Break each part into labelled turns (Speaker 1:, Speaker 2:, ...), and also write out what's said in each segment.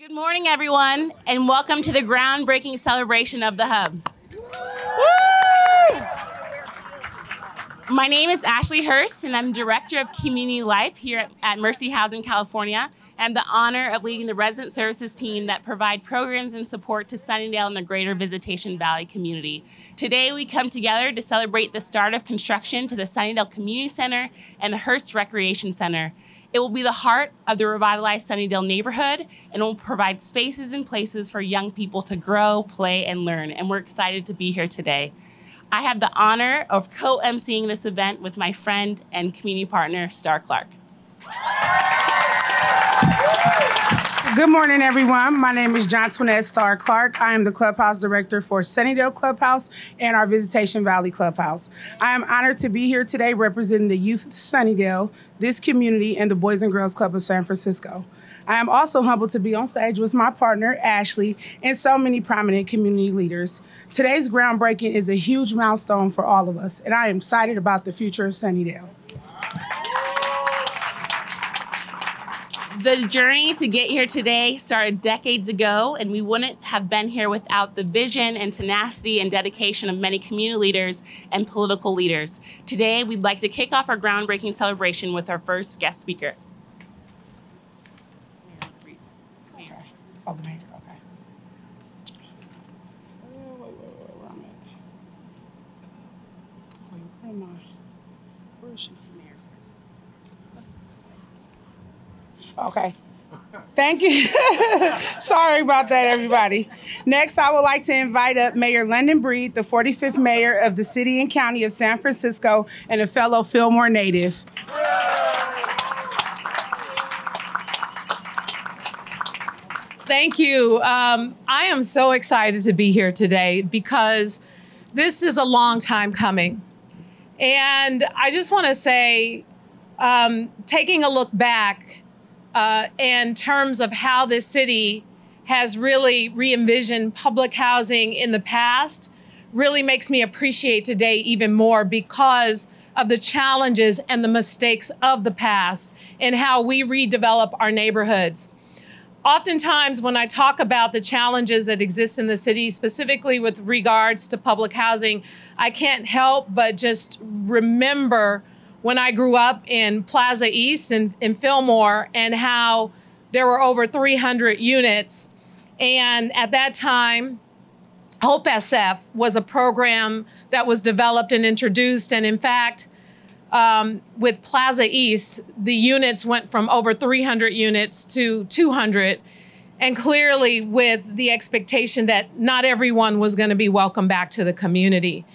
Speaker 1: Good morning, everyone, and welcome to the groundbreaking celebration of the Hub. Woo! My name is Ashley Hurst, and I'm Director of Community Life here at Mercy Housing, California. I have the honor of leading the resident services team that provide programs and support to Sunnydale and the greater Visitacion Valley community. Today, we come together to celebrate the start of construction to the Sunnydale Community Center and the Hurst Recreation Center. It will be the heart of the revitalized Sunnydale neighborhood and will provide spaces and places for young people to grow, play, and learn. And we're excited to be here today. I have the honor of co-emceeing this event with my friend and community partner, Star Clark.
Speaker 2: Good morning, everyone. My name is Johntonette Star Clark. I am the Clubhouse Director for Sunnydale Clubhouse and our Visitacion Valley Clubhouse. I am honored to be here today representing the youth of Sunnydale, this community, and the Boys and Girls Club of San Francisco. I am also humbled to be on stage with my partner, Ashley, and so many prominent community leaders. Today's groundbreaking is a huge milestone for all of us, and I am excited about the future of Sunnydale.
Speaker 1: The journey to get here today started decades ago, and we wouldn't have been here without the vision and tenacity and dedication of many community leaders and political leaders. Today, we'd like to kick off our groundbreaking celebration with our first guest speaker.
Speaker 2: Okay. Oh, the mayor, okay. Where am I? Where am I? Where is she? Okay. Thank you. Sorry about that, everybody. Next, I would like to invite up Mayor London Breed, the 45th mayor of the city and county of San Francisco and a fellow Fillmore native.
Speaker 3: Thank you. I am so excited to be here today because this is a long time coming. And I just want to say, taking a look back, in terms of how this city has really re-envisioned public housing in the past, really makes me appreciate today even more because of the challenges and the mistakes of the past and how we redevelop our neighborhoods. Oftentimes, when I talk about the challenges that exist in the city, specifically with regards to public housing, I can't help but just remember when I grew up in Plaza East in Fillmore and how there were over 300 units. And at that time, Hope SF was a program that was developed and introduced. And in fact, with Plaza East, the units went from over 300 units to 200. And clearly with the expectation that not everyone was going to be welcomed back to the community.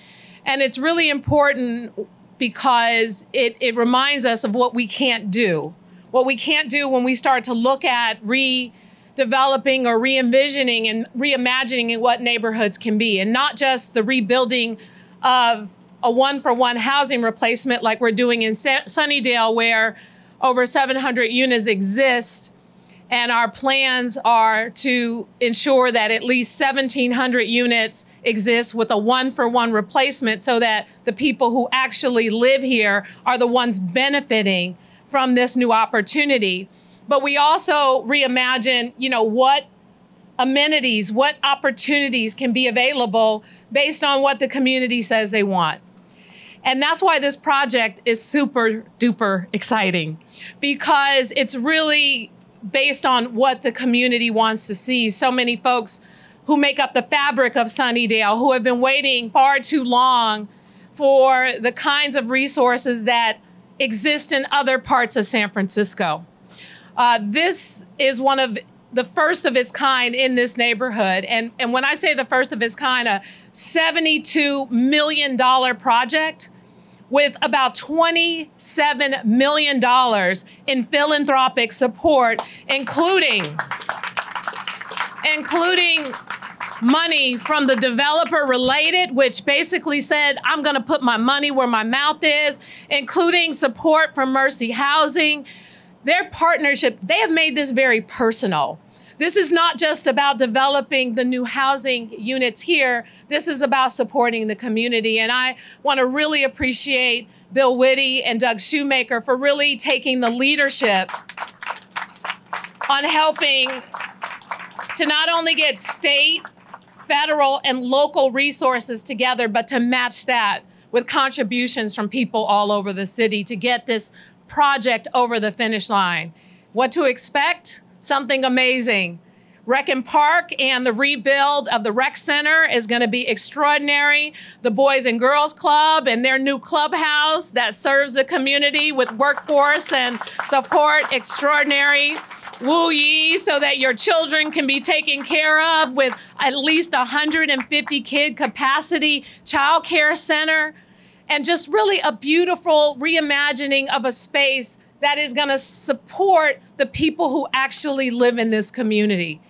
Speaker 3: And it's really important because it reminds us of what we can't do. What we can't do when we start to look at redeveloping or re-envisioning and reimagining what neighborhoods can be. And not just the rebuilding of a one-for-one housing replacement like we're doing in Sunnydale, where over 700 units exist. And our plans are to ensure that at least 1,700 units exist with a one-for-one replacement so that the people who actually live here are the ones benefiting from this new opportunity. But we also reimagine, what amenities, what opportunities can be available based on what the community says they want. And that's why this project is super duper exciting, because it's really based on what the community wants to see. So many folks who make up the fabric of Sunnydale who have been waiting far too long for the kinds of resources that exist in other parts of San Francisco. This is one of the first of its kind in this neighborhood. And when I say the first of its kind, a $72 million project with about $27 million in philanthropic support, including money from the developer related, which basically said, I'm gonna put my money where my mouth is, including support from Mercy Housing. Their partnership, they have made this very personal. This is not just about developing the new housing units here. This is about supporting the community. And I want to really appreciate Bill Whitty and Doug Shoemaker for really taking the leadership on helping to not only get state, federal, and local resources together, but to match that with contributions from people all over the city to get this project over the finish line. What to expect? Something amazing. Rec and Park and the rebuild of the rec center is going to be extraordinary. The Boys and Girls Club and their new clubhouse that serves the community with workforce and support, extraordinary. Woo Yee, so that your children can be taken care of with at least 150 kid capacity childcare center. And just really a beautiful reimagining of a space that is going to support the people who actually live in this community.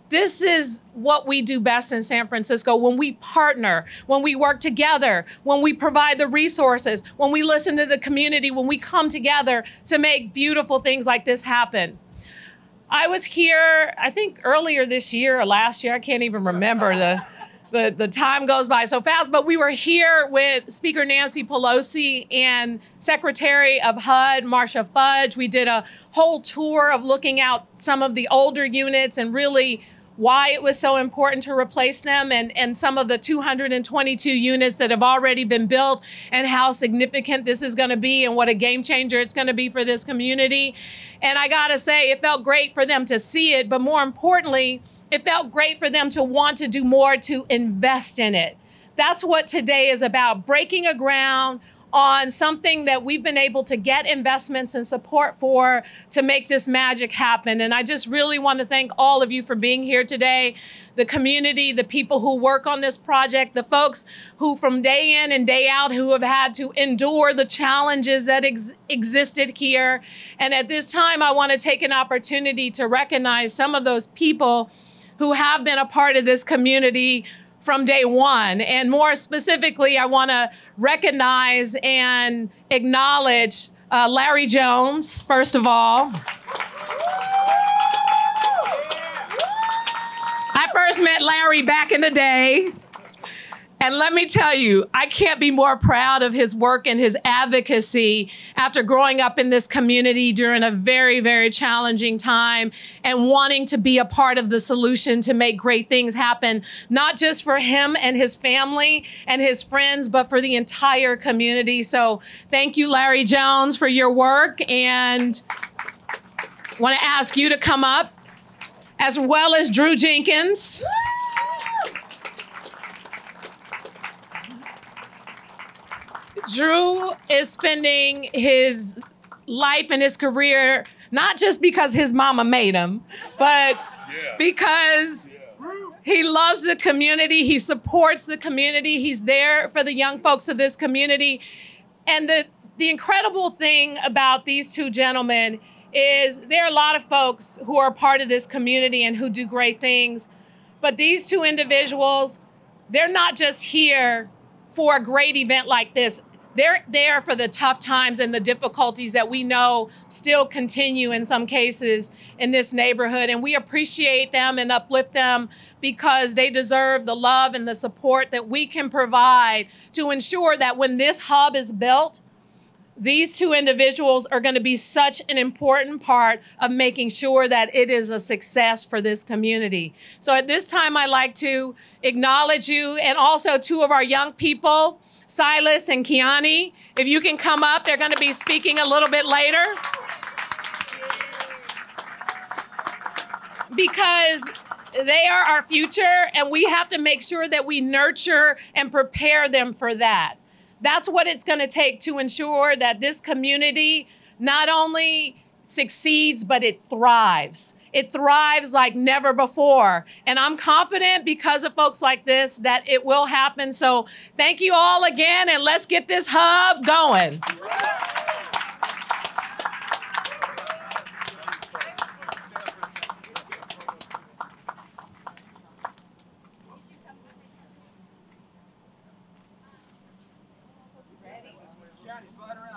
Speaker 3: This is what we do best in San Francisco, when we partner, when we work together, when we provide the resources, when we listen to the community, when we come together to make beautiful things like this happen. I was here, I think earlier this year or last year, I can't even remember, the time goes by so fast, but we were here with Speaker Nancy Pelosi and Secretary of HUD, Marcia Fudge. We did a whole tour of looking at some of the older units and really why it was so important to replace them, and some of the 222 units that have already been built and how significant this is going to be and what a game changer it's going to be for this community. And I got to say, it felt great for them to see it, but more importantly, it felt great for them to want to do more to invest in it. That's what today is about, breaking a ground on something that we've been able to get investments and support for to make this magic happen. And I just really want to thank all of you for being here today, the community, the people who work on this project, the folks who from day in and day out who have had to endure the challenges that existed here. And at this time, I want to take an opportunity to recognize some of those people who have been a part of this community from day one. And more specifically, I want to recognize and acknowledge Larry Jones, first of all. I first met Larry back in the day. And let me tell you, I can't be more proud of his work and his advocacy after growing up in this community during a very, very challenging time and wanting to be a part of the solution to make great things happen, not just for him and his family and his friends, but for the entire community. So thank you, Larry Jones, for your work. And I want to ask you to come up, as well as Drew Jenkins. Drew is spending his life and his career, not just because his mama made him, but because he loves the community, he supports the community, he's there for the young folks of this community. And the incredible thing about these two gentlemen is there are a lot of folks who are part of this community and who do great things, but these two individuals, they're not just here for a great event like this. They're there for the tough times and the difficulties that we know still continue in some cases in this neighborhood. And we appreciate them and uplift them because they deserve the love and the support that we can provide to ensure that when this hub is built, these two individuals are going to be such an important part of making sure that it is a success for this community. So at this time, I'd like to acknowledge you and also two of our young people, Silas and Kiani. If you can come up, they're going to be speaking a little bit later. Because they are our future, and we have to make sure that we nurture and prepare them for that. That's what it's going to take to ensure that this community not only succeeds, but it thrives. It thrives like never before. And I'm confident because of folks like this that it will happen. So thank you all again, and let's get this hub going.
Speaker 4: Slide around.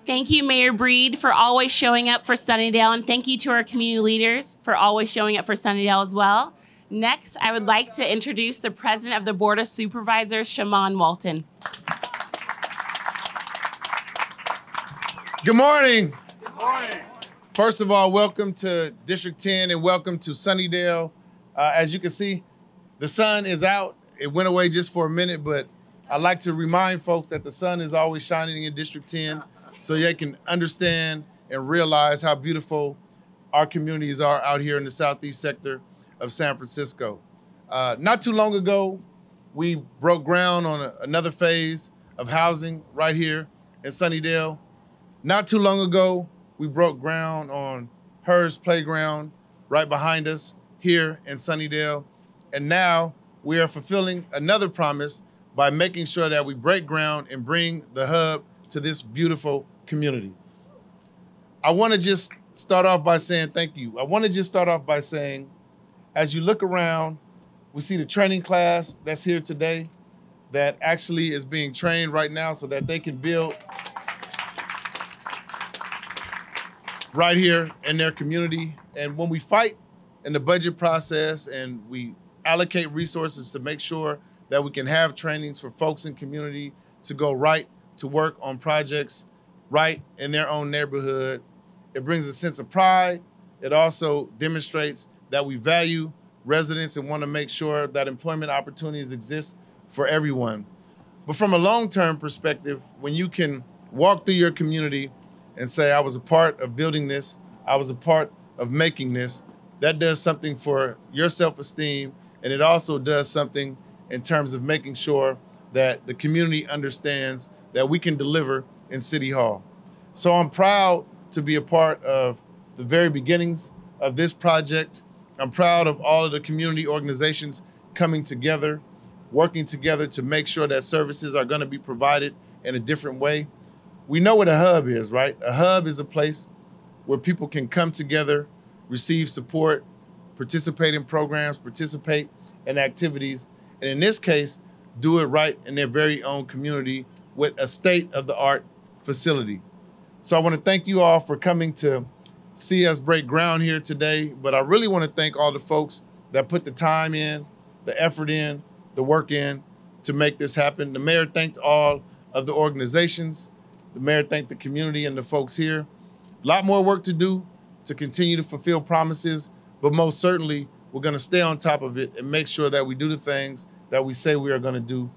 Speaker 1: Thank you, Mayor Breed, for always showing up for Sunnydale, and thank you to our community leaders for always showing up for Sunnydale as well. Next, I would like to introduce the President of the Board of Supervisors, Shaman Walton.
Speaker 4: Good morning. Good morning. First of all, welcome to District 10 and welcome to Sunnydale. As you can see, the sun is out. It went away just for a minute, but I'd like to remind folks that the sun is always shining in District 10 so they can understand and realize how beautiful our communities are out here in the southeast sector of San Francisco. Not too long ago, we broke ground on another phase of housing right here in Sunnydale. Not too long ago, we broke ground on Hers Playground right behind us here in Sunnydale. And now we are fulfilling another promise by making sure that we break ground and bring the hub to this beautiful community. I want to just start off by saying thank you. I want to just start off by saying, as you look around, we see the training class that's here today that actually is being trained right now so that they can build right here in their community. And when we fight in the budget process and we allocate resources to make sure that we can have trainings for folks in community to go right to work on projects right in their own neighborhood, it brings a sense of pride. It also demonstrates that we value residents and want to make sure that employment opportunities exist for everyone. But from a long-term perspective, when you can walk through your community and say, I was a part of building this, I was a part of making this, that does something for your self-esteem, and it also does something in terms of making sure that the community understands that we can deliver in City Hall. So I'm proud to be a part of the very beginnings of this project. I'm proud of all of the community organizations coming together, working together to make sure that services are going to be provided in a different way. We know what a hub is, right? A hub is a place where people can come together, receive support, participate in programs, participate in activities, and in this case, do it right in their very own community with a state-of-the-art facility. So I want to thank you all for coming to see us break ground here today, but I really want to thank all the folks that put the time in, the effort in, the work in to make this happen. The mayor thanked all of the organizations. The mayor thanked the community and the folks here. A lot more work to do to continue to fulfill promises, but most certainly we're going to stay on top of it and make sure that we do the things that we say we are going to do.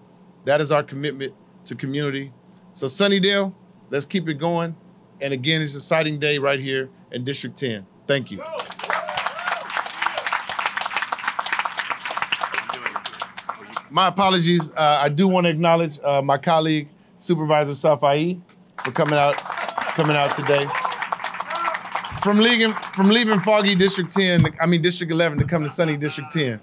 Speaker 4: That is our commitment to community. So Sunnydale, let's keep it going. And again, it's an exciting day right here in District 10. Thank you. My apologies. I do want to acknowledge my colleague, Supervisor Safai, for coming out today. From leaving foggy District 11 to come to sunny District 10.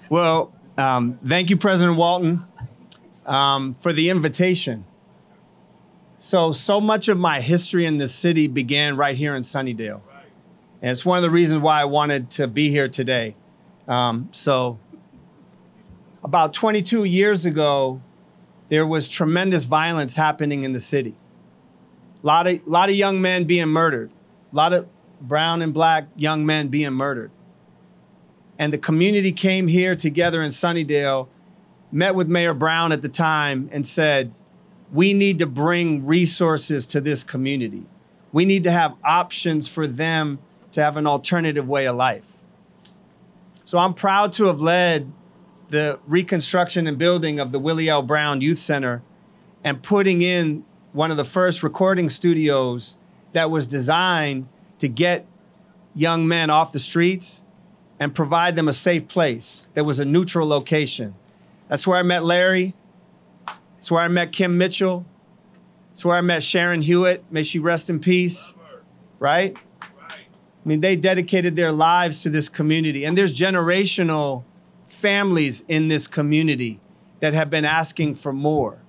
Speaker 5: Well, thank you, President Walton, for the invitation. So much of my history in this city began right here in Sunnydale. And it's one of the reasons why I wanted to be here today. So about 22 years ago, there was tremendous violence happening in the city. A lot of young men being murdered, a lot of brown and black young men being murdered. And the community came here together in Sunnydale, met with Mayor Brown at the time and said, we need to bring resources to this community. We need to have options for them to have an alternative way of life. So I'm proud to have led the reconstruction and building of the Willie L. Brown Youth Center and putting in one of the first recording studios that was designed to get young men off the streets and provide them a safe place. There was a neutral location. That's where I met Larry. That's where I met Kim Mitchell. That's where I met Sharon Hewitt. May she rest in peace, right? I mean, they dedicated their lives to this community. And there's generational families in this community that have been asking for more.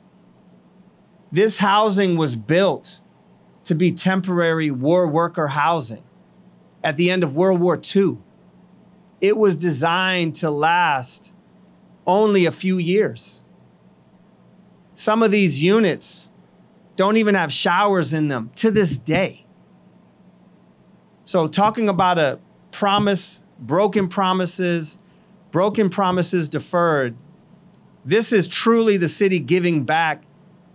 Speaker 5: This housing was built to be temporary war worker housing at the end of World War II. It was designed to last only a few years. Some of these units don't even have showers in them to this day. So talking about a promise, broken promises deferred, this is truly the city giving back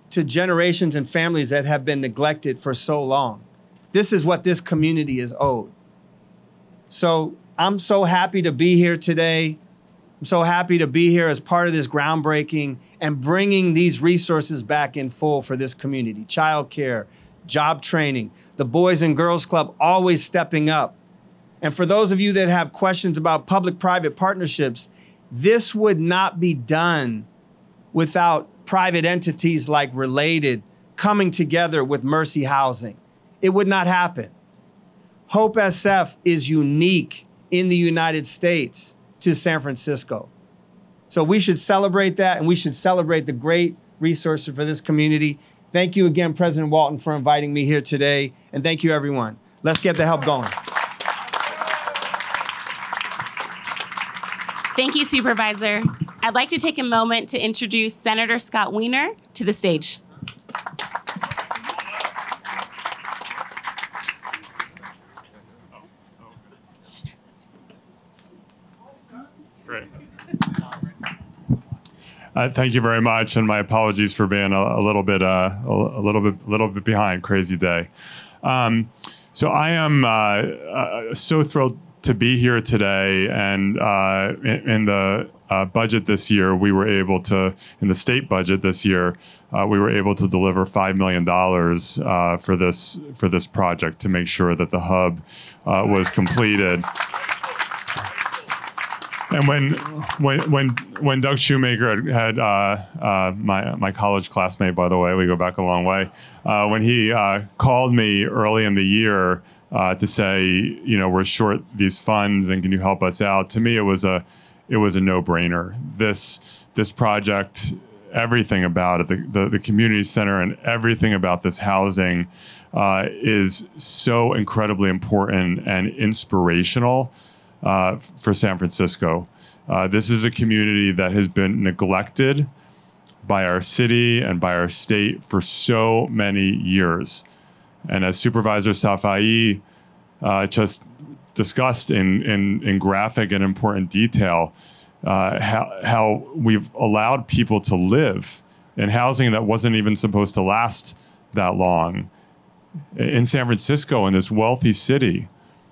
Speaker 5: to generations and families that have been neglected for so long. This is what this community is owed. So I'm so happy to be here today. I'm so happy to be here as part of this groundbreaking and bringing these resources back in full for this community. Childcare, job training, the Boys and Girls Club always stepping up. And for those of you that have questions about public-private partnerships, this would not be done without private entities like Related coming together with Mercy Housing. It would not happen. Hope SF is unique in the United States to San Francisco. So we should celebrate that, and we should celebrate the great resources for this community. Thank you again, President Walton, for inviting me here today. And thank you, everyone. Let's get the help going.
Speaker 1: Thank you, Supervisor. I'd like to take a moment to introduce Senator Scott Wiener to the stage.
Speaker 6: Great. Thank you very much, and my apologies for being a little bit behind. Crazy day. So I am so thrilled to be here today, and in the budget this year, we were able to, in the state budget this year, we were able to deliver $5 million for this project to make sure that the hub was completed. And when Doug Shoemaker had my college classmate, by the way, we go back a long way, when he called me early in the year to say, you know, we're short these funds and can you help us out? To me, it was a no-brainer. This project, everything about it, the community center and everything about this housing is so incredibly important and inspirational for San Francisco. This is a community that has been neglected by our city and by our state for so many years. And as Supervisor Safai just discussed in graphic and important detail, how we've allowed people to live in housing that wasn't even supposed to last that long. In San Francisco, in this wealthy city,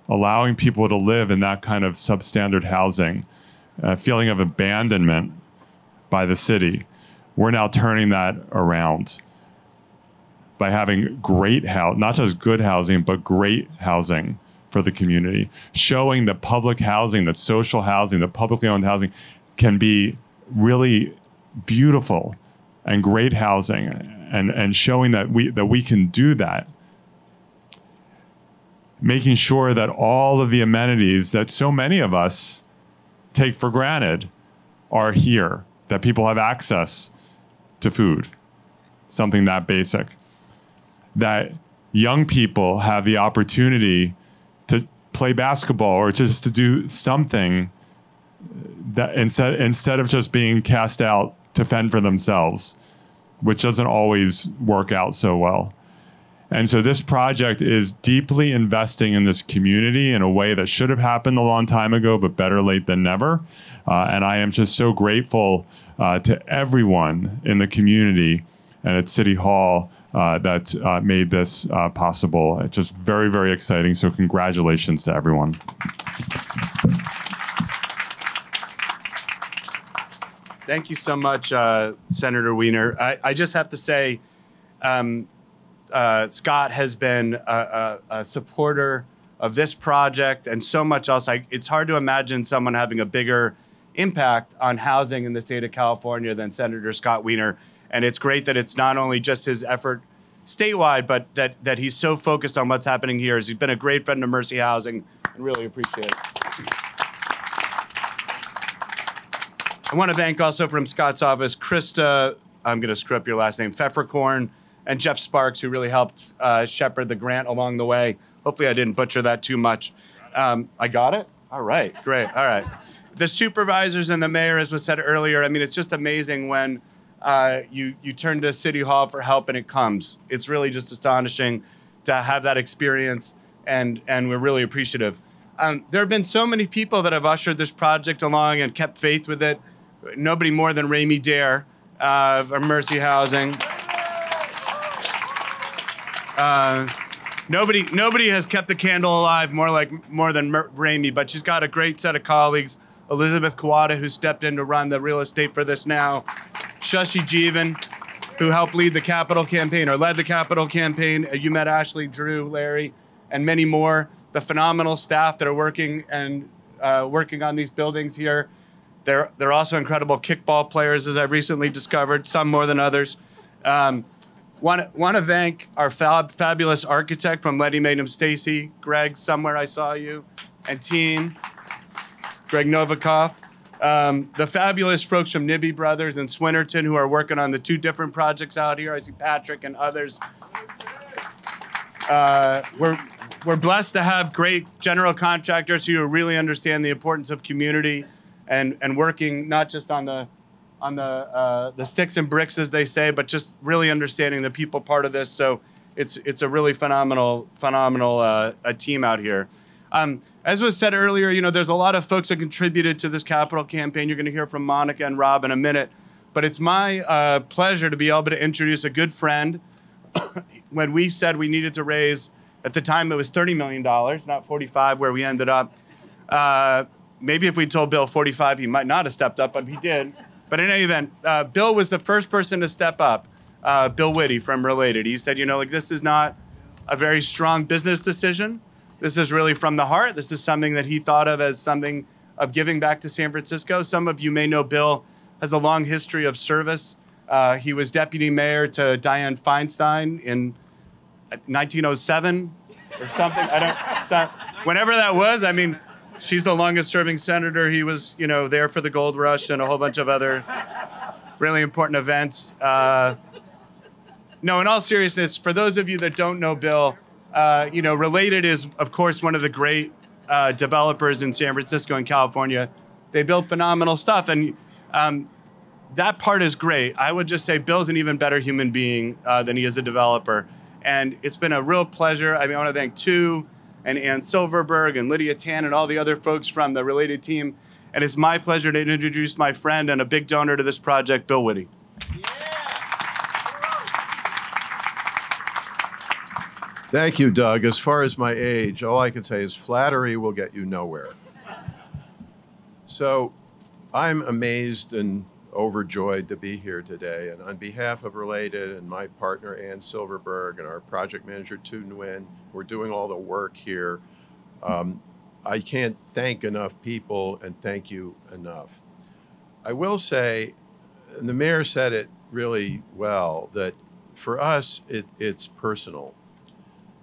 Speaker 6: allowing people to live in that kind of substandard housing, feeling of abandonment by the city. We're now turning that around by having great housing, not just good housing, but great housing for the community, showing that public housing, that social housing, that publicly owned housing can be really beautiful and great housing, and showing that we can do that. Making sure that all of the amenities that so many of us take for granted are here, that people have access to food, something that basic. That young people have the opportunity to play basketball or just to do something that instead of just being cast out to fend for themselves, which doesn't always work out so well. And so this project is deeply investing in this community in a way that should have happened a long time ago, but better late than never. And I am just so grateful to everyone in the community and at City Hall that made this possible. It's just very, very exciting. So congratulations to everyone.
Speaker 7: Thank you so much, Senator Wiener. I just have to say, Scott has been a supporter of this project and so much else. It's hard to imagine someone having a bigger impact on housing in the state of California than Senator Scott Wiener. And it's great that it's not only just his effort statewide, but that he's so focused on what's happening here. He's been a great friend of Mercy Housing, and really appreciate it. I want to thank also from Scott's office, Krista, I'm going to screw up your last name, Pfefferkorn, and Jeff Sparks, who really helped shepherd the grant along the way. Hopefully I didn't butcher that too much. I got it? All right, great, all right. the supervisors and the mayor, as was said earlier, I mean, it's just amazing when you turn to City Hall for help and it comes. It's really just astonishing to have that experience, and we're really appreciative. There have been so many people that have ushered this project along and kept faith with it. Nobody more than Ramey Dare of Mercy Housing. Nobody has kept the candle alive more than Ramey, but she's got a great set of colleagues. Elizabeth Kawada, who stepped in to run the real estate for this now. Shashi Jeevan, who helped lead the Capitol campaign, or led the Capitol campaign. You met Ashley, Drew, Larry, and many more. The phenomenal staff that are working on these buildings here. They're also incredible kickball players, as I've recently discovered, some more than others. Want to thank our fabulous architect from Letty Made 'em Stacy, Greg, somewhere I saw you, and team, Greg Novikov. The fabulous folks from Nibby Brothers and Swinnerton, who are working on the 2 different projects out here. I see Patrick and others. We're blessed to have great general contractors who really understand the importance of community and working not just on the sticks and bricks, as they say, but just really understanding the people part of this. So it's a really phenomenal team out here. As was said earlier, you know, there's a lot of folks that contributed to this Capitol campaign. You're going to hear from Monica and Rob in a minute. But it's my pleasure to be able to introduce a good friend. When we said we needed to raise, at the time it was $30 million, not 45, where we ended up. Maybe if we told Bill 45, he might not have stepped up, but he did. But in any event, Bill was the first person to step up. Bill Whitty from Related. He said, you know, like, this is not a very strong business decision. This is really from the heart. This is something that he thought of as something of giving back to San Francisco. Some of you may know Bill has a long history of service. He was deputy mayor to Dianne Feinstein in 1907 or something. Whenever that was. I mean, she's the longest serving senator. He was, you know, there for the gold rush and a whole bunch of other really important events. No, in all seriousness, for those of you that don't know Bill, you know, Related is, of course, one of the great developers in San Francisco and California. They build phenomenal stuff, and that part is great. I would just say Bill's an even better human being than he is a developer. And it's been a real pleasure. I mean, I want to thank Tu and Ann Silverberg and Lydia Tan and all the other folks from the Related team. And it's my pleasure to introduce my friend and a big donor to this project, Bill Whitty.
Speaker 8: Thank you, Doug. As far as my age, all I can say is flattery will get you nowhere. So I'm amazed and overjoyed to be here today. And on behalf of Related and my partner, Ann Silverberg, and our project manager, Tu Nguyen, we're doing all the work here. I can't thank enough people and thank you enough. I will say, and the mayor said it really well, that for us, it's personal.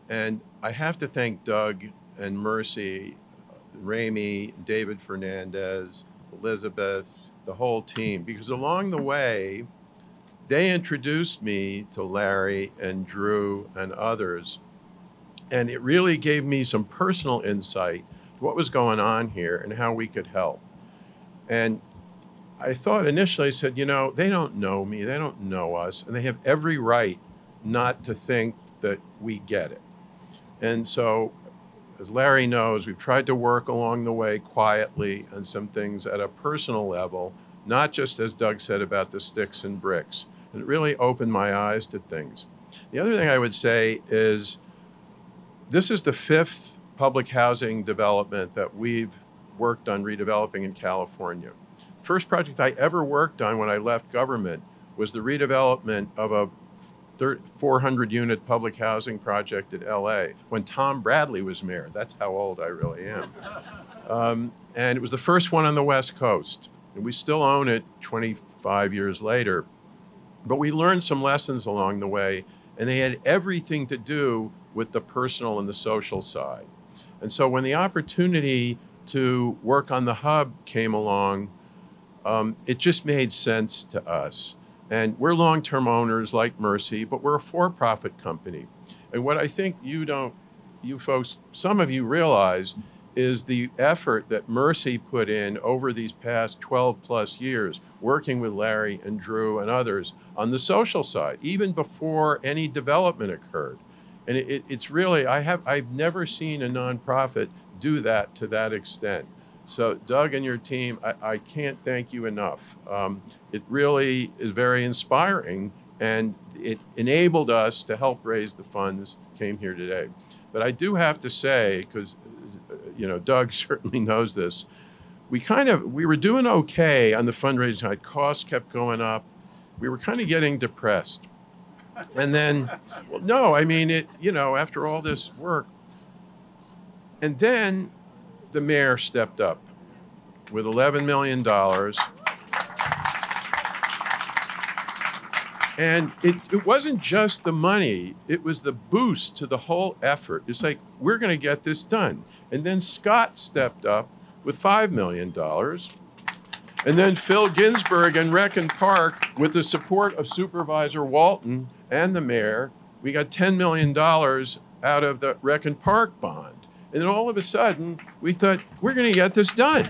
Speaker 8: And I have to thank Doug and Mercy, Ramey, David Fernandez, Elizabeth, the whole team, because along the way, they introduced me to Larry and Drew and others. And it really gave me some personal insight to what was going on here and how we could help. And I thought initially, I said, you know, they don't know me, they don't know us, and they have every right not to think that we get it. And so, as Larry knows, we've tried to work along the way quietly on some things at a personal level, not just, as Doug said, about the sticks and bricks. And it really opened my eyes to things. The other thing I would say is, this is the 5th public housing development that we've worked on redeveloping in California. First project I ever worked on when I left government was the redevelopment of a 400-unit public housing project in LA when Tom Bradley was mayor. That's how old I really am. And it was the first one on the West Coast. And we still own it 25 years later. But we learned some lessons along the way, and they had everything to do with the personal and the social side. And so when the opportunity to work on the hub came along, it just made sense to us. And we're long-term owners like Mercy, but we're a for-profit company. And what I think you folks, some of you realize, is the effort that Mercy put in over these past 12 plus years, working with Larry and Drew and others on the social side, even before any development occurred. And it's really, I've never seen a nonprofit do that to that extent. So Doug and your team, I can't thank you enough. It really is very inspiring, and it enabled us to help raise the funds, came here today. But I do have to say, because Doug certainly knows this, we were doing okay on the fundraising side. Costs kept going up. We were kind of getting depressed. And then, well, no, I mean, after all this work. And then the mayor stepped up with $11 million. And it wasn't just the money, it was the boost to the whole effort. It's like, we're going to get this done. And then Scott stepped up with $5 million. And then Phil Ginsburg and Rec and Park, with the support of Supervisor Walton and the mayor, we got $10 million out of the Rec and Park bond. And then all of a sudden, we thought, we're going to get this done.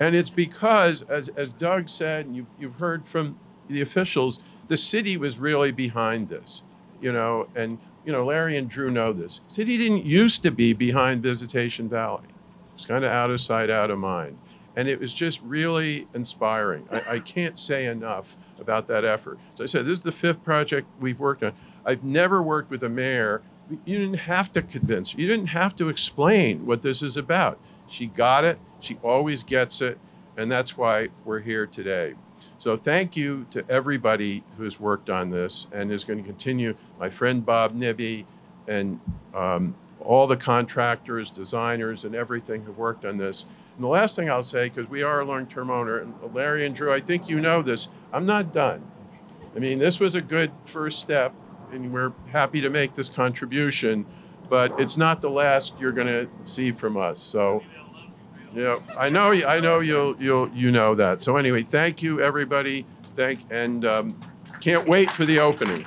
Speaker 8: And it's because, as Doug said, and you've heard from the officials, the city was really behind this, and Larry and Drew know this. City didn't used to be behind Visitacion Valley. It was kind of out of sight, out of mind. And it was just really inspiring. I can't say enough about that effort. So I said, this is the 5th project we've worked on. I've never worked with a mayor. You didn't have to convince her. You didn't have to explain what this is about. She got it. She always gets it. And that's why we're here today. So thank you to everybody who's worked on this and is going to continue. My friend Bob Nibby and all the contractors, designers, and everything who worked on this. And the last thing I'll say, because we are a long-term owner, and Larry and Drew, I think you know this, I'm not done. I mean, this was a good first step, and we're happy to make this contribution, but it's not the last you're going to see from us. So, I know you know that. So anyway, thank you, everybody. And can't wait for the opening.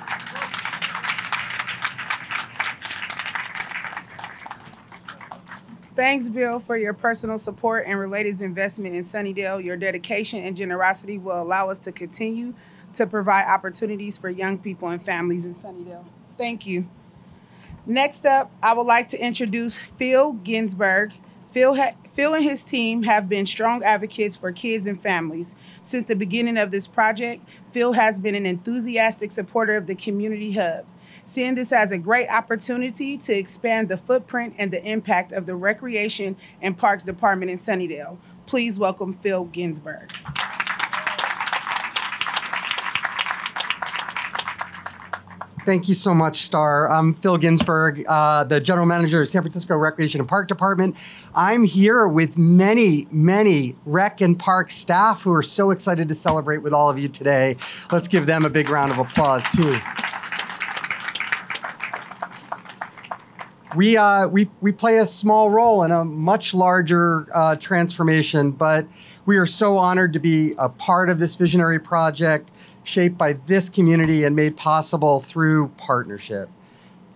Speaker 2: Thanks, Bill, for your personal support and related investment in Sunnydale. Your dedication and generosity will allow us to continue to provide opportunities for young people and families in Sunnydale. Thank you. Next up, I would like to introduce Phil Ginsburg. Phil and his team have been strong advocates for kids and families. Since the beginning of this project, Phil has been an enthusiastic supporter of the Community Hub, seeing this as a great opportunity to expand the footprint and the impact of the Recreation and Parks Department in Sunnydale. Please welcome Phil Ginsburg.
Speaker 9: Thank you so much, Star. I'm Phil Ginsburg, the General Manager of San Francisco Recreation and Park Department. I'm here with many, many Rec and Park staff who are so excited to celebrate with all of you today. Let's give them a big round of applause, too. We play a small role in a much larger transformation, but we are so honored to be a part of this visionary project shaped by this community and made possible through partnership.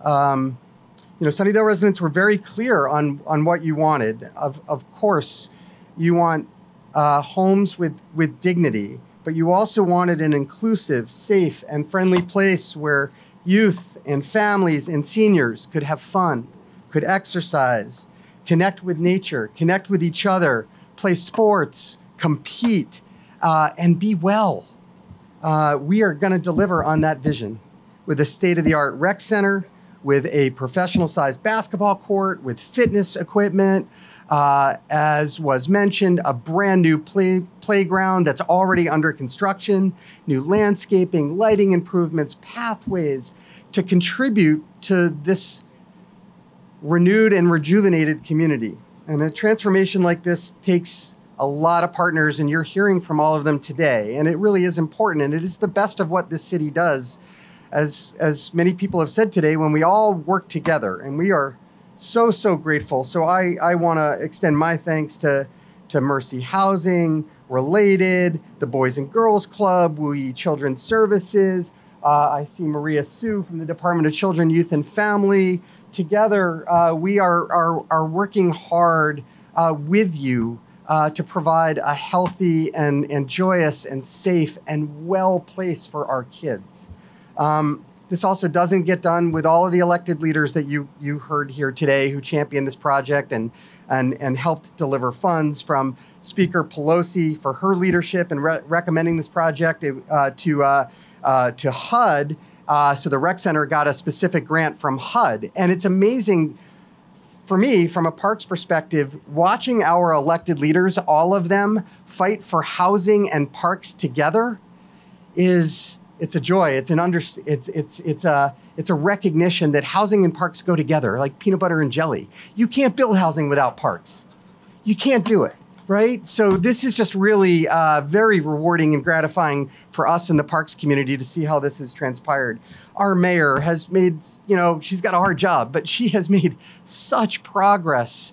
Speaker 9: Sunnydale residents were very clear on what you wanted. Of course, you want homes with dignity, but you also wanted an inclusive, safe, and friendly place where youth and families and seniors could have fun, could exercise, connect with nature, connect with each other, play sports, compete, and be well. We are going to deliver on that vision with a state-of-the-art rec center, with a professional-sized basketball court, with fitness equipment, as was mentioned, a brand new playground that's already under construction, new landscaping, lighting improvements, pathways to contribute to this renewed and rejuvenated community. And a transformation like this takes a lot of partners, and you're hearing from all of them today. And it really is important, and it is the best of what this city does, as many people have said today, when we all work together, and we are so, so grateful. So I want to extend my thanks to Mercy Housing, Related, the Boys and Girls Club, WUI Children's Services. I see Maria Sue from the Department of Children, Youth, and Family. Together, we are working hard with you to provide a healthy and joyous and safe and well place for our kids. This also doesn't get done with all of the elected leaders that you heard here today who championed this project and helped deliver funds, from Speaker Pelosi for her leadership and recommending this project to HUD. So the rec center got a specific grant from HUD. And it's amazing for me, from a parks perspective, watching our elected leaders, all of them, fight for housing and parks together it's a joy. It's a recognition that housing and parks go together like peanut butter and jelly. You can't build housing without parks. You can't do it, right? So this is just really very rewarding and gratifying for us in the parks community to see how this has transpired. Our mayor has made, she's got a hard job, but she has made such progress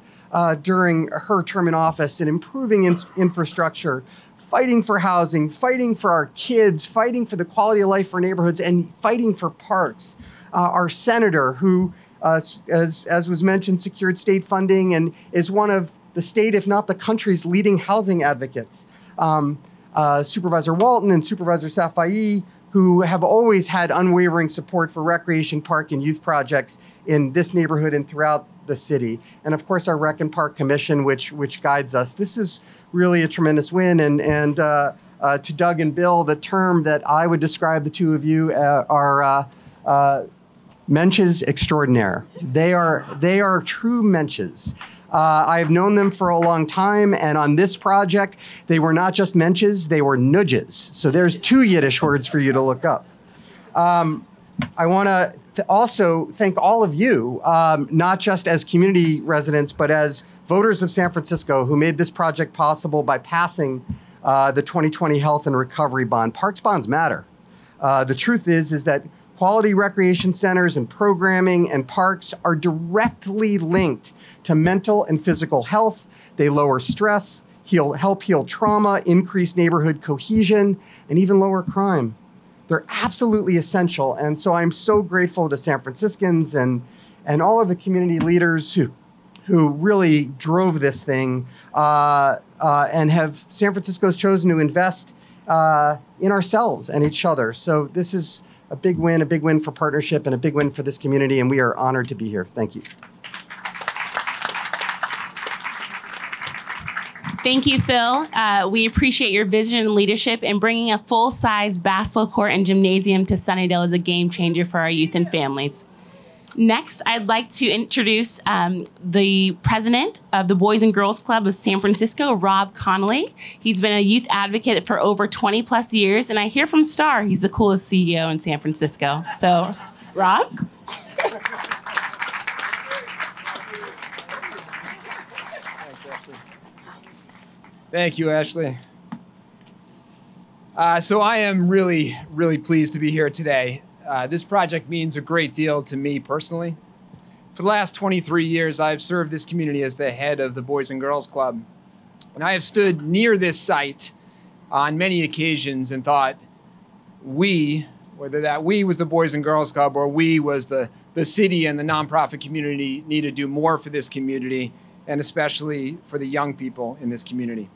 Speaker 9: during her term in office in improving infrastructure, fighting for housing, fighting for our kids, fighting for the quality of life for neighborhoods, and fighting for parks. Our senator, who, as was mentioned, secured state funding and is one of the state, if not the country's, leading housing advocates. Supervisor Walton and Supervisor Safai, who have always had unwavering support for recreation, park, and youth projects in this neighborhood and throughout the city. And of course, our Rec and Park Commission, which guides us. This is really a tremendous win. And to Doug and Bill, the term that I would describe the two of you are menches extraordinaire. They are true menches. I've known them for a long time, and on this project, they were not just menches, they were nudges. So there's two Yiddish words for you to look up. I want to also thank all of you, not just as community residents, but as voters of San Francisco who made this project possible by passing the 2020 Health and Recovery Bond. Parks bonds matter. The truth is that quality recreation centers and programming and parks are directly linked to mental and physical health. They lower stress, help heal trauma, increase neighborhood cohesion, and even lower crime. They're absolutely essential. And so I'm so grateful to San Franciscans and all of the community leaders who really drove this thing and have San Francisco's chosen to invest in ourselves and each other. So this is a big win for partnership and a big win for this community. And we are honored to be here. Thank you.
Speaker 1: Thank you, Phil. We appreciate your vision and leadership in bringing a full-size basketball court and gymnasium to Sunnydale as a game changer for our youth and families. Next, I'd like to introduce the president of the Boys and Girls Club of San Francisco, Rob Connolly. He's been a youth advocate for over 20 plus years, and I hear from Star he's the coolest CEO in San Francisco. So, Rob?
Speaker 10: Thank you, Ashley. So I am really, really pleased to be here today. This project means a great deal to me personally. For the last 23 years, I've served this community as the head of the Boys and Girls Club. And I have stood near this site on many occasions and thought we, whether that we was the Boys and Girls Club or we was the city and the nonprofit community, need to do more for this community, and especially for the young people in this community.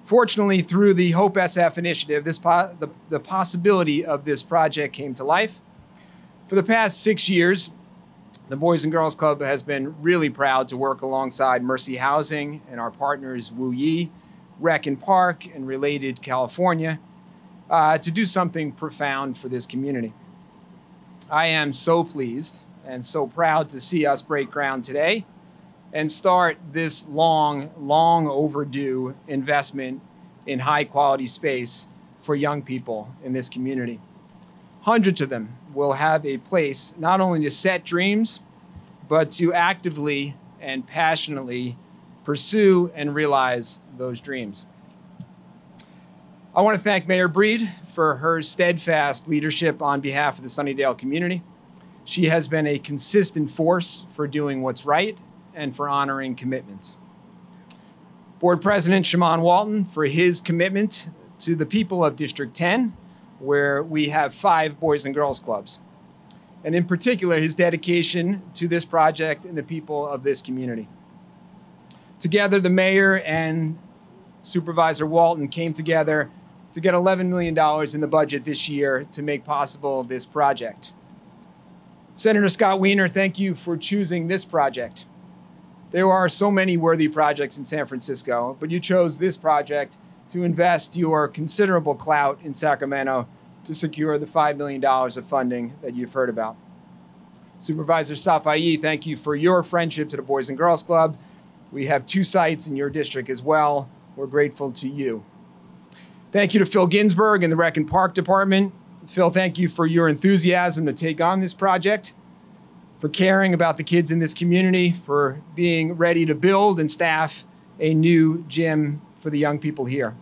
Speaker 10: Fortunately, through the Hope SF initiative, the possibility of this project came to life. For the past 6 years, the Boys and Girls Club has been really proud to work alongside Mercy Housing and our partners Wu Yi, Rec and Park, and Related California to do something profound for this community. I am so pleased and so proud to see us break ground today and start this long, long overdue investment in high quality space for young people in this community. Hundreds of them will have a place not only to set dreams, but to actively and passionately pursue and realize those dreams. I want to thank Mayor Breed for her steadfast leadership on behalf of the Sunnydale community. She has been a consistent force for doing what's right and for honoring commitments. Board President Shaman Walton for his commitment to the people of District 10, where we have 5 Boys and Girls Clubs, and in particular, his dedication to this project and the people of this community. Together, the mayor and Supervisor Walton came together to get $11 million in the budget this year to make possible this project. Senator Scott Wiener, thank you for choosing this project. There are so many worthy projects in San Francisco, but you chose this project to invest your considerable clout in Sacramento to secure the $5 million of funding that you've heard about. Supervisor Safai, thank you for your friendship to the Boys and Girls Club. We have 2 sites in your district as well. We're grateful to you. Thank you to Phil Ginsburg and the Rec and Park Department. Phil, thank you for your enthusiasm to take on this project, for caring about the kids in this community, for being ready to build and staff a new gym for the young people here.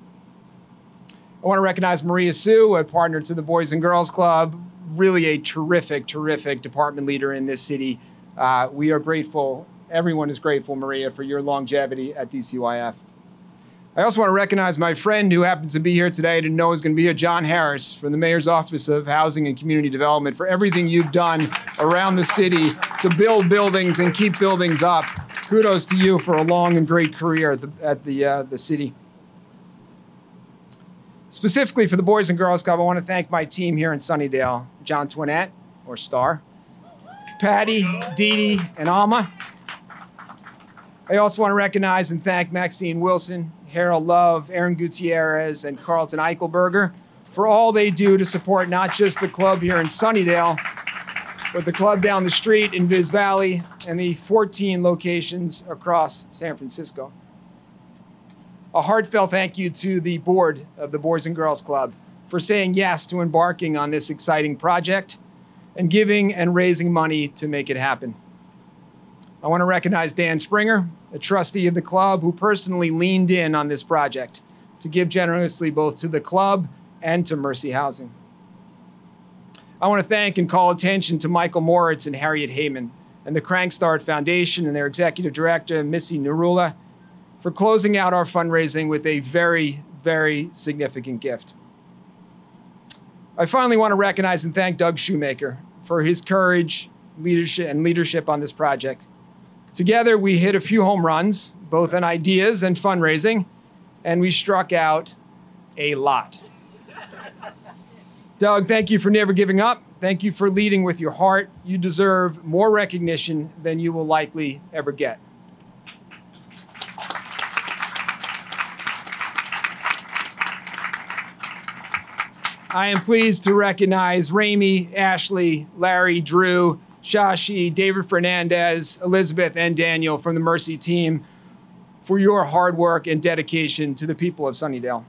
Speaker 10: I want to recognize Maria Sue, a partner to the Boys and Girls Club, really a terrific, terrific department leader in this city. We are grateful, everyone is grateful, Maria, for your longevity at DCYF. I also want to recognize my friend who happens to be here today, didn't know was going to be here, John Harris from the Mayor's Office of Housing and Community Development, for everything you've done around the city to build buildings and keep buildings up. Kudos to you for a long and great career at the city. Specifically for the Boys and Girls Club, I want to thank my team here in Sunnydale, John Twinette, or Star, Patty, Dee Dee, and Alma. I also want to recognize and thank Maxine Wilson, Harold Love, Aaron Gutierrez, and Carlton Eichelberger for all they do to support not just the club here in Sunnydale, but the club down the street in Viz Valley and the 14 locations across San Francisco. A heartfelt thank you to the board of the Boys and Girls Club for saying yes to embarking on this exciting project and giving and raising money to make it happen. I want to recognize Dan Springer, a trustee of the club who personally leaned in on this project to give generously both to the club and to Mercy Housing. I want to thank and call attention to Michael Moritz and Harriet Heyman and the Crankstart Foundation and their executive director, Missy Narula, for closing out our fundraising with a very, very significant gift. I finally want to recognize and thank Doug Shoemaker for his courage, leadership on this project. Together, we hit a few home runs, both in ideas and fundraising, and we struck out a lot. Doug, thank you for never giving up. Thank you for leading with your heart. You deserve more recognition than you will likely ever get. I am pleased to recognize Ramey, Ashley, Larry, Drew, Shashi, David Fernandez, Elizabeth, and Daniel from the Mercy team for your hard work and dedication to the people of Sunnydale.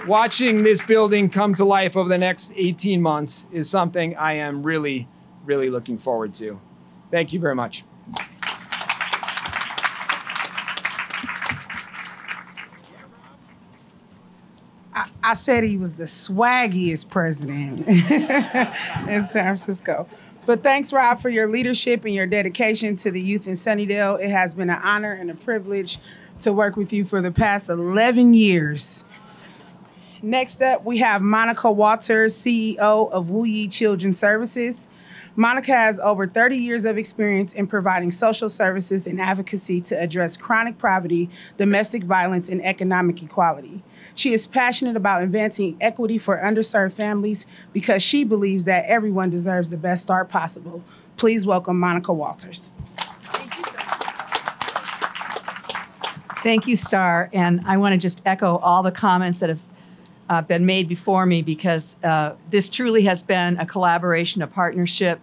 Speaker 10: Watching this building come to life over the next 18 months is something I am really, really looking forward to. Thank you very much.
Speaker 2: I said he was the swaggiest president in San Francisco. But thanks, Rob, for your leadership and your dedication to the youth in Sunnydale. It has been an honor and a privilege to work with you for the past 11 years. Next up, we have Monica Walters, CEO of Wu Yi Children's Services. Monica has over 30 years of experience in providing social services and advocacy to address chronic poverty, domestic violence, and economic equality. She is passionate about advancing equity for underserved families because she believes that everyone deserves the best start possible. Please welcome Monica Walters.
Speaker 11: Thank you so much. Thank you, Star. And I want to just echo all the comments that have been made before me because this truly has been a collaboration, a partnership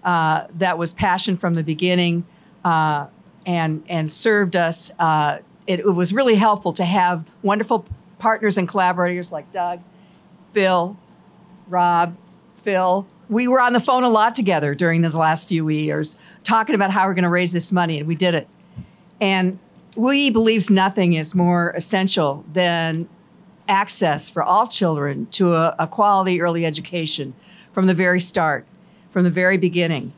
Speaker 11: that was passion from the beginning and served us. It was really helpful to have wonderful partners and collaborators like Doug, Bill, Rob, Phil. We were on the phone a lot together during the last few years talking about how we're going to raise this money, and we did it. And we believes nothing is more essential than access for all children to a quality early education from the very start, from the very beginning.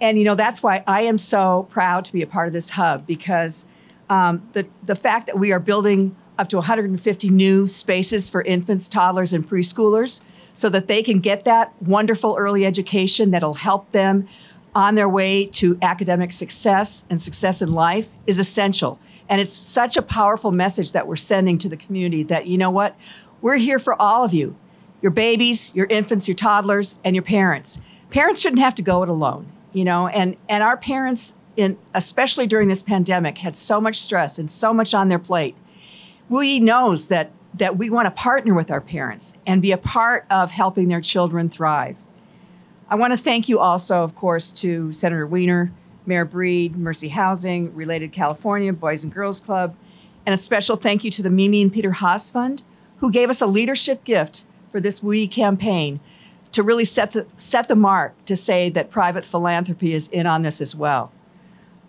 Speaker 11: And, you know, that's why I am so proud to be a part of this hub, because the fact that we are building up to 150 new spaces for infants, toddlers, and preschoolers so that they can get that wonderful early education that'll help them on their way to academic success and success in life is essential. And it's such a powerful message that we're sending to the community that, you know what, we're here for all of you, your babies, your infants, your toddlers, and your parents. Parents shouldn't have to go it alone, you know, and our parents, especially during this pandemic, had so much stress and so much on their plate. We knows that we want to partner with our parents and be a part of helping their children thrive. I want to thank you also, of course, to Senator Wiener, Mayor Breed, Mercy Housing, Related California, Boys and Girls Club, and a special thank you to the Mimi and Peter Haas Fund, who gave us a leadership gift for this WE campaign to really set the mark to say that private philanthropy is in on this as well.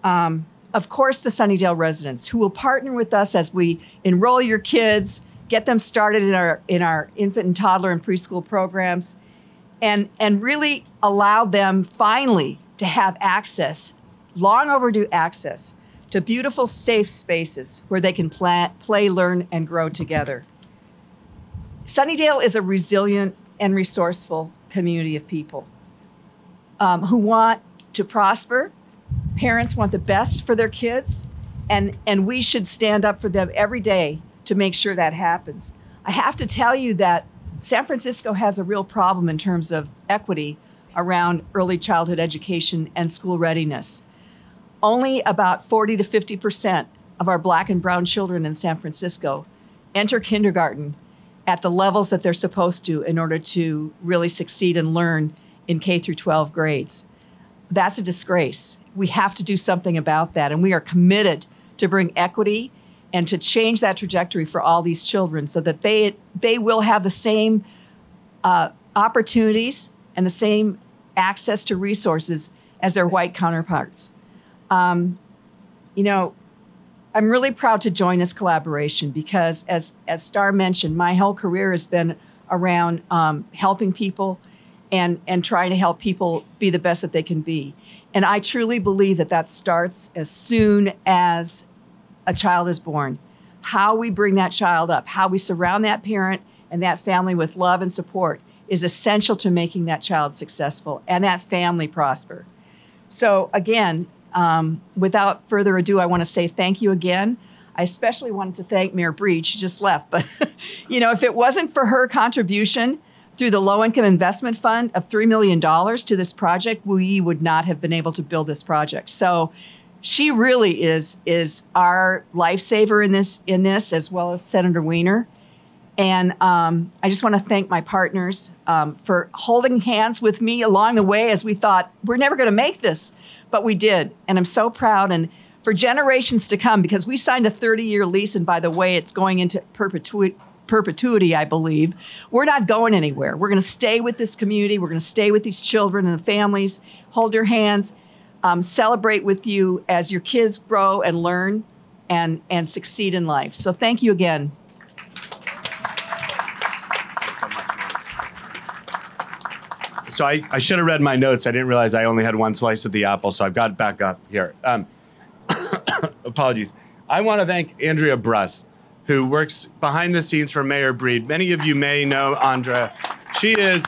Speaker 11: Of course, the Sunnydale residents who will partner with us as we enroll your kids, get them started in our infant and toddler and preschool programs, and really allow them finally to have access, long overdue access, to beautiful, safe spaces where they can play, learn, and grow together. Sunnydale is a resilient and resourceful community of people who want to prosper. Parents want the best for their kids, and we should stand up for them every day to make sure that happens. I have to tell you that San Francisco has a real problem in terms of equity around early childhood education and school readiness. Only about 40 to 50% of our Black and brown children in San Francisco enter kindergarten at the levels that they're supposed to in order to really succeed and learn in K through 12 grades. That's a disgrace. We have to do something about that, and we are committed to bring equity and to change that trajectory for all these children so that they will have the same opportunities and the same access to resources as their white counterparts. You know, I'm really proud to join this collaboration because, as Star mentioned, my whole career has been around helping people and trying to help people be the best that they can be. And I truly believe that starts as soon as a child is born. How we bring that child up, how we surround that parent and that family with love and support is essential to making that child successful and that family prosper. So again, without further ado, I want to say thank you again. I especially wanted to thank Mayor Breed. She just left, but you know, if it wasn't for her contribution through the Low Income Investment Fund of $3 million to this project, we would not have been able to build this project. So she really is our lifesaver in this, as well as Senator Wiener. And I just want to thank my partners for holding hands with me along the way as we thought, we're never going to make this, but we did. And I'm so proud, and for generations to come, because we signed a 30-year lease, and by the way, it's going into perpetuity, I believe. We're not going anywhere. We're going to stay with this community. We're going to stay with these children and the families, hold your hands, celebrate with you as your kids grow and learn and succeed in life. So thank you again.
Speaker 7: So I should have read my notes. I didn't realize I only had one slice of the apple, so I've got back up here. Apologies. I want to thank Andrea Bruss, who works behind the scenes for Mayor Breed. Many of you may know Andrea. She is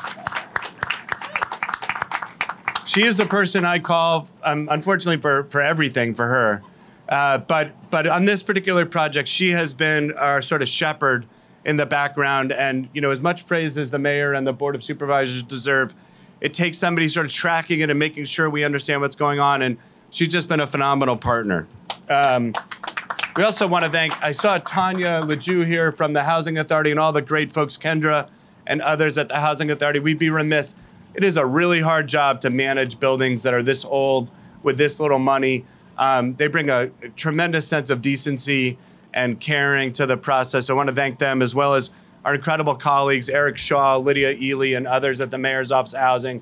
Speaker 7: the person I call, unfortunately for everything for her. But on this particular project, she has been our sort of shepherd in the background. And, you know, as much praise as the mayor and the Board of Supervisors deserve, it takes somebody sort of tracking it and making sure we understand what's going on. And she's just been a phenomenal partner. We also want to thank, I saw Tanya Lejew here from the Housing Authority and all the great folks, Kendra and others at the Housing Authority. We'd be remiss. It is a really hard job to manage buildings that are this old with this little money. They bring a tremendous sense of decency and caring to the process. I want to thank them, as well as our incredible colleagues, Eric Shaw, Lydia Ely, and others at the Mayor's Office of Housing,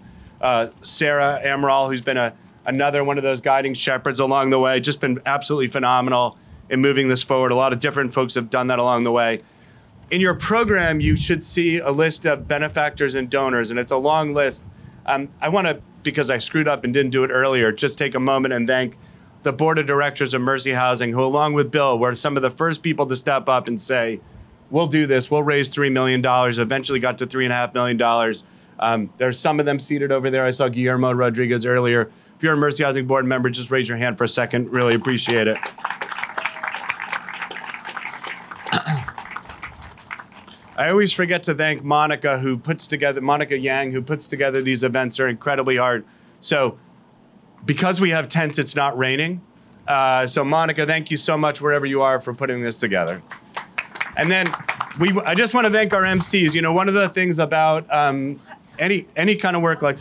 Speaker 7: Sarah Amaral, who's been another one of those guiding shepherds along the way, just been absolutely phenomenal in moving this forward. A lot of different folks have done that along the way. In your program, you should see a list of benefactors and donors, and it's a long list. I want to, because I screwed up and didn't do it earlier, just take a moment and thank the board of directors of Mercy Housing, who, along with Bill, were some of the first people to step up and say, we'll do this, we'll raise $3 million, eventually got to $3.5 million. There's some of them seated over there. I saw Guillermo Rodriguez earlier, If you're a Mercy Housing Board member, just raise your hand for a second. Really appreciate it. I always forget to thank Monica Yang, who puts together these events. Are incredibly hard. So because we have tents, it's not raining. So Monica, thank you so much wherever you are for putting this together. And then I just want to thank our MCs. You know, one of the things about any kind of work like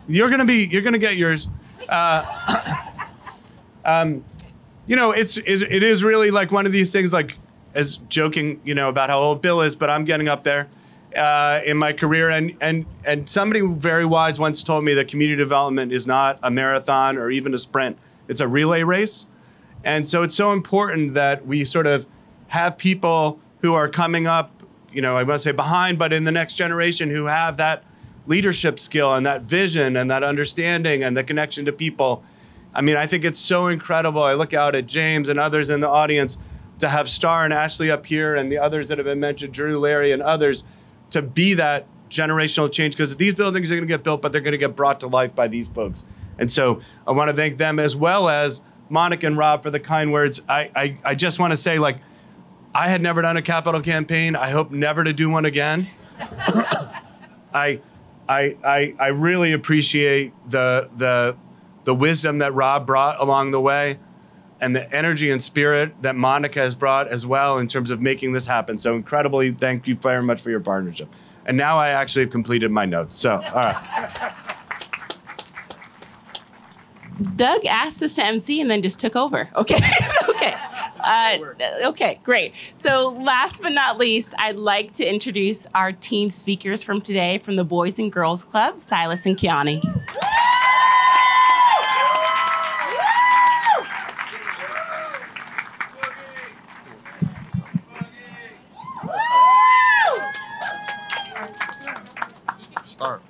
Speaker 7: you're gonna get yours. You know, it is really like one of these things, like, as joking, you know, about how old Bill is, but I'm getting up there in my career. And somebody very wise once told me that community development is not a marathon or even a sprint. It's a relay race. And so it's so important that we sort of have people who are coming up, you know, I want to say behind, but in the next generation, who have that leadership skill and that vision and that understanding and the connection to people. I mean, I think it's so incredible. I look out at James and others in the audience, to have Star and Ashley up here and the others that have been mentioned, Drew, Larry, and others, to be that generational change, because these buildings are going to get built, but they're going to get brought to life by these folks. And so I want to thank them, as well as Monica and Rob, for the kind words. I just want to say, like, I had never done a capital campaign. I hope never to do one again. I really appreciate the wisdom that Rob brought along the way, and the energy and spirit that Monica has brought as well in terms of making this happen. So incredibly, thank you very much for your partnership. And now I actually have completed my notes. So, all right.
Speaker 1: Doug asked us to MC and then just took over. Okay, okay. Okay, great. So last but not least, I'd like to introduce our teen speakers from today from the Boys and Girls Club, Silas and Kiani.
Speaker 12: Start.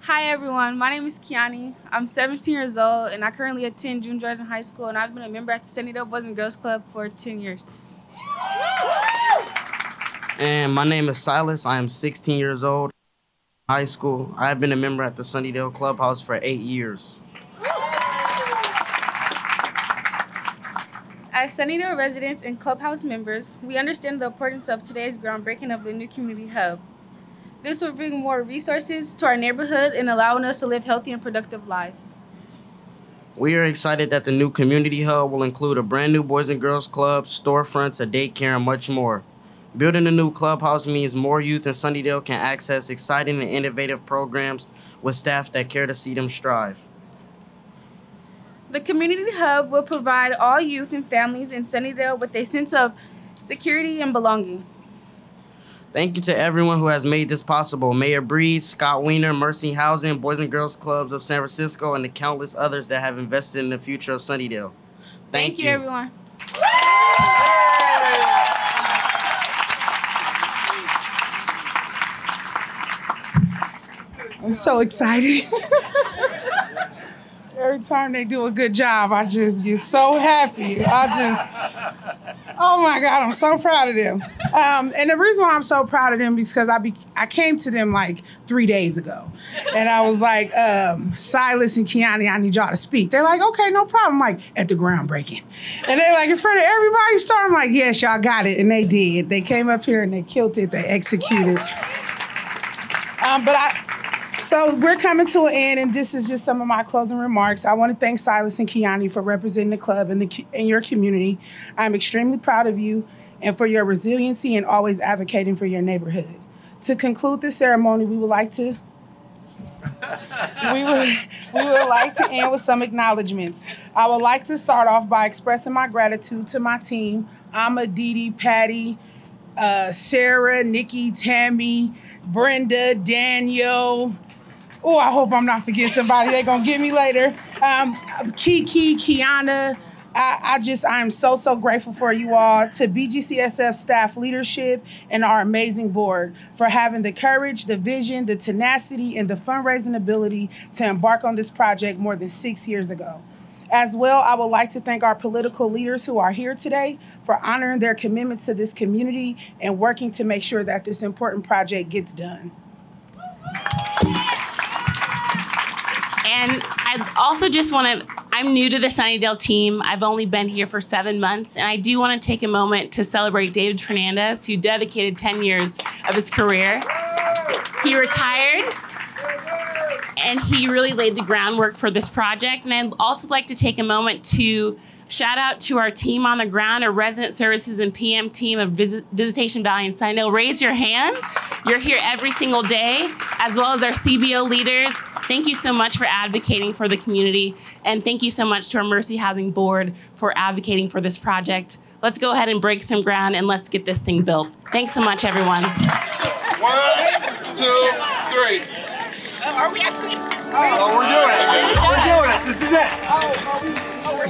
Speaker 13: Hi everyone, my name is Kiani. I'm 17 years old and I currently attend June Jordan High School, and I've been a member at the Sunnydale Boys and Girls Club for 10 years.
Speaker 12: And my name is Silas. I am 16 years old. High school. I have been a member at the Sunnydale Clubhouse for 8 years.
Speaker 13: As Sunnydale residents and Clubhouse members, we understand the importance of today's groundbreaking of the new community hub. This will bring more resources to our neighborhood and allowing us to live healthy and productive lives.
Speaker 12: We are excited that the new community hub will include a brand new Boys and Girls Club, storefronts, a daycare, and much more. Building a new clubhouse means more youth in Sunnydale can access exciting and innovative programs with staff that care to see them strive.
Speaker 13: The community hub will provide all youth and families in Sunnydale with a sense of security and belonging.
Speaker 12: Thank you to everyone who has made this possible. Mayor Breeze, Scott Wiener, Mercy Housing, Boys and Girls Clubs of San Francisco, and the countless others that have invested in the future of Sunnydale. Thank you,
Speaker 13: everyone.
Speaker 2: I'm so excited. Every time they do a good job, I just get so happy. Oh my God, I'm so proud of them. And the reason why I'm so proud of them is because I came to them like 3 days ago. And I was like, Silas and Kiani, I need y'all to speak. They're like, okay, no problem. I'm like, at the groundbreaking. And they're like, in front of everybody, I'm like, yes, y'all got it. And they did. They came up here and they killed it. They executed. So we're coming to an end, and this is just some of my closing remarks. I want to thank Silas and Kiani for representing the club and your community. I'm extremely proud of you and for your resiliency and always advocating for your neighborhood. To conclude this ceremony, we would like to end with some acknowledgments. I would like to start off by expressing my gratitude to my team, Amma, Dee, Patty, Sarah, Nikki, Tammy, Brenda, Daniel. Oh, I hope I'm not forgetting somebody. They're going to get me later. Kiki, Kiana. I am so grateful for you all, to BGCSF staff leadership and our amazing board for having the courage, the vision, the tenacity, and the fundraising ability to embark on this project more than 6 years ago. As well, I would like to thank our political leaders who are here today for honoring their commitments to this community and working to make sure that this important project gets done.
Speaker 1: And I also just want to, I'm new to the Sunnydale team. I've only been here for 7 months, and I do want to take a moment to celebrate David Fernandez, who dedicated 10 years of his career. He retired, and he really laid the groundwork for this project. And I'd also like to take a moment to shout out to our team on the ground, our resident services and PM team of Visitacion Valley and Sunnydale. Raise your hand. You're here every single day, as well as our CBO leaders. Thank you so much for advocating for the community. And thank you so much to our Mercy Housing Board for advocating for this project. Let's go ahead and break some ground and let's get this thing built. Thanks so much, everyone.
Speaker 4: 1, 2, 3.
Speaker 1: Are we actually?
Speaker 14: Oh, we're doing it. We're doing it. This is it.
Speaker 1: Oh, we're